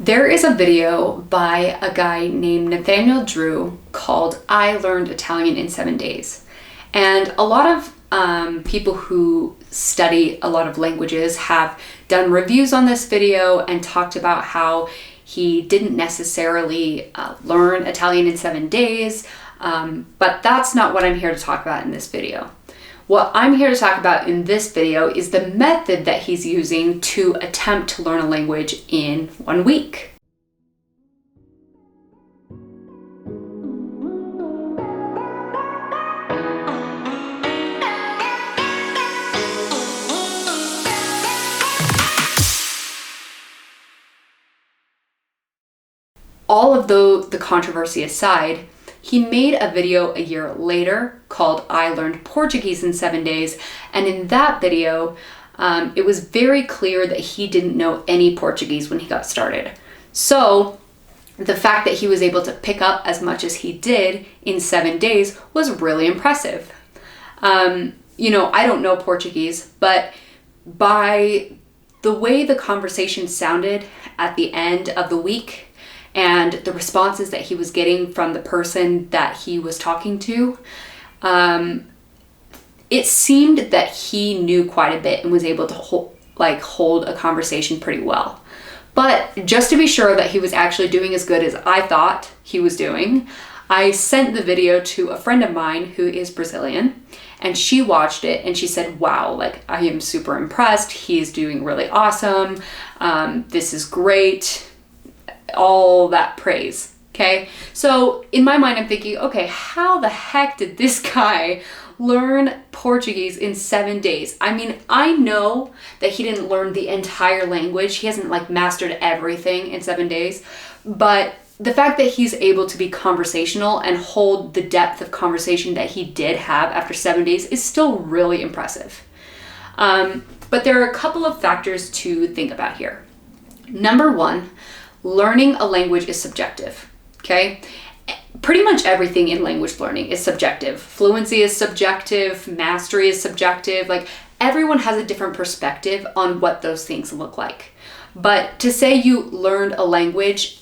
There is a video by a guy named Nathaniel Drew called I Learned Italian in 7 Days. And a lot of people who study a lot of languages have done reviews on this video and talked about how he didn't necessarily learn Italian in 7 days, but that's not what I'm here to talk about in this video. What I'm here to talk about in this video is the method that he's using to attempt to learn a language in 1 week. All of the controversy aside, he made a video a year later called I Learned Portuguese in 7 Days, and in that video, it was very clear that he didn't know any Portuguese when he got started. So the fact that he was able to pick up as much as he did in 7 days was really impressive. I don't know Portuguese, but by the way the conversation sounded at the end of the week, and the responses that he was getting from the person that he was talking to, it seemed that he knew quite a bit and was able to hold a conversation pretty well. But just to be sure that he was actually doing as good as I thought he was doing, I sent the video to a friend of mine who is Brazilian, and she watched it and she said, wow, I am super impressed. He's doing really awesome. This is great. All that praise, okay? So in my mind, I'm thinking, okay, how the heck did this guy learn Portuguese in 7 days? I mean, I know that he didn't learn the entire language. He hasn't mastered everything in 7 days, but the fact that he's able to be conversational and hold the depth of conversation that he did have after 7 days is still really impressive. But there are a couple of factors to think about here. Number one, learning a language is subjective, okay? Pretty much everything in language learning is subjective. Fluency is subjective, mastery is subjective. Everyone has a different perspective on what those things look like. But to say you learned a language,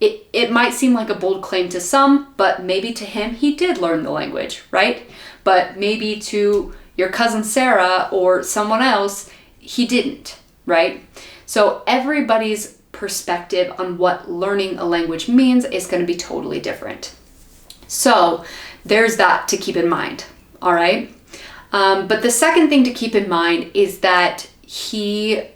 it might seem like a bold claim to some, but maybe to him, he did learn the language, right? But maybe to your cousin Sarah or someone else, he didn't, right? So everybody's perspective on what learning a language means is going to be totally different. So there's that to keep in mind, all right? But the second thing to keep in mind is that he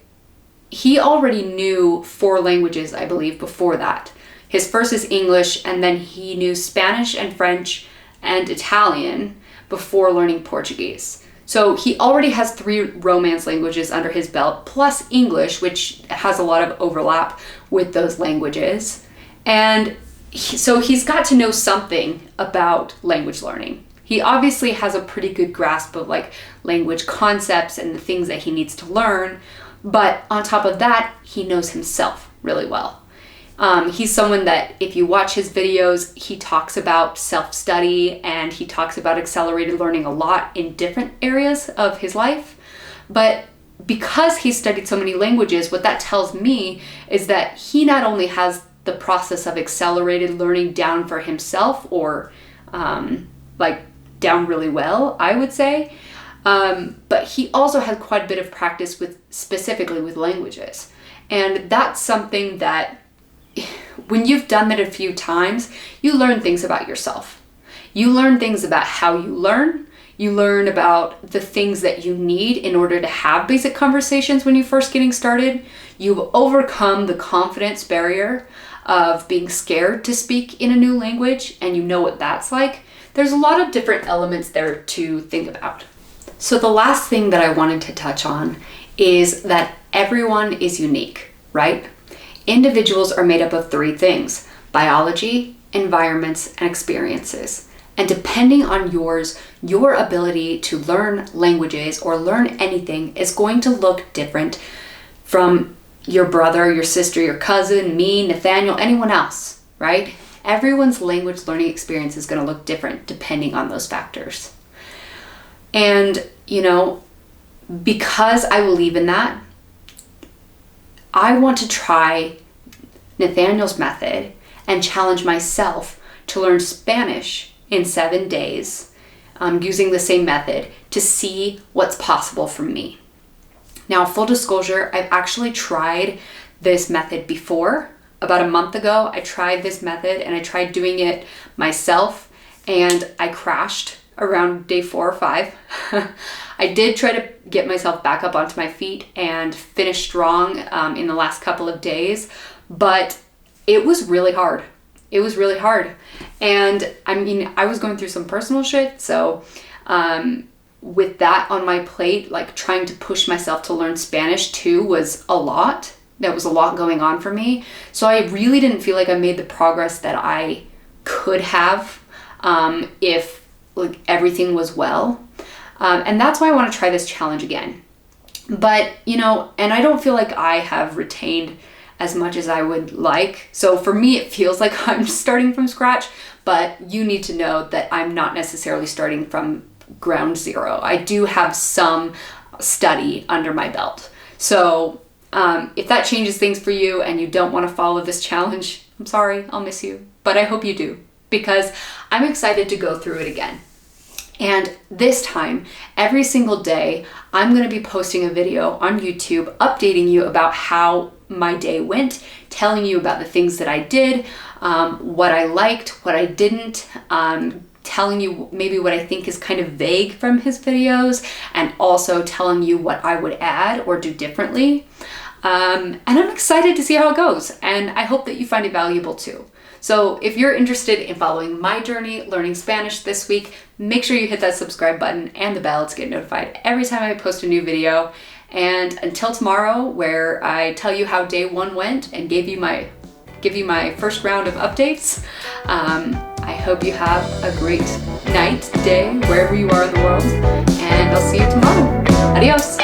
already knew 4 languages, I believe, before that. His first is English, and then he knew Spanish and French and Italian before learning Portuguese. So he already has 3 Romance languages under his belt, plus English, which has a lot of overlap with those languages. And so he's got to know something about language learning. He obviously has a pretty good grasp of language concepts and the things that he needs to learn. But on top of that, he knows himself really well. He's someone that if you watch his videos, he talks about self-study and he talks about accelerated learning a lot in different areas of his life. But because he studied so many languages, what that tells me is that he not only has the process of accelerated learning down for himself or down really well, I would say, but he also has quite a bit of practice specifically with languages. And that's something that when you've done that a few times, you learn things about yourself. You learn things about how you learn. You learn about the things that you need in order to have basic conversations when you're first getting started. You've overcome the confidence barrier of being scared to speak in a new language, and you know what that's like. There's a lot of different elements there to think about. So the last thing that I wanted to touch on is that everyone is unique, right? Individuals are made up of 3 things: biology, environments, and experiences. And depending on yours, your ability to learn languages or learn anything is going to look different from your brother, your sister, your cousin, me, Nathaniel, anyone else, right? Everyone's language learning experience is going to look different depending on those factors. And, because I believe in that, I want to try Nathaniel's method and challenge myself to learn Spanish in 7 days using the same method to see what's possible for me. Now, full disclosure, I've actually tried this method before. About a month ago, I tried this method and I tried doing it myself and I crashed around day 4 or 5. I did try to get myself back up onto my feet and finish strong in the last couple of days, but it was really hard. It was really hard. And I mean, I was going through some personal shit, so with that on my plate, like trying to push myself to learn Spanish too was a lot. There was a lot going on for me. So I really didn't feel like I made the progress that I could have if like everything was well. And that's why I want to try this challenge again. But, you know, and I don't feel like I have retained as much as I would like. So for me, it feels like I'm starting from scratch, but you need to know that I'm not necessarily starting from ground zero. I do have some study under my belt. So if that changes things for you and you don't want to follow this challenge, I'm sorry, I'll miss you. But I hope you do, because I'm excited to go through it again. And this time, every single day, I'm going to be posting a video on YouTube updating you about how my day went, telling you about the things that I did, what I liked, what I didn't, telling you maybe what I think is kind of vague from his videos, and also telling you what I would add or do differently. And I'm excited to see how it goes, and I hope that you find it valuable too. So if you're interested in following my journey learning Spanish this week, make sure you hit that subscribe button and the bell to get notified every time I post a new video. And until tomorrow, where I tell you how day 1 went and give you my first round of updates, I hope you have a great night, day, wherever you are in the world, and I'll see you tomorrow. Adios.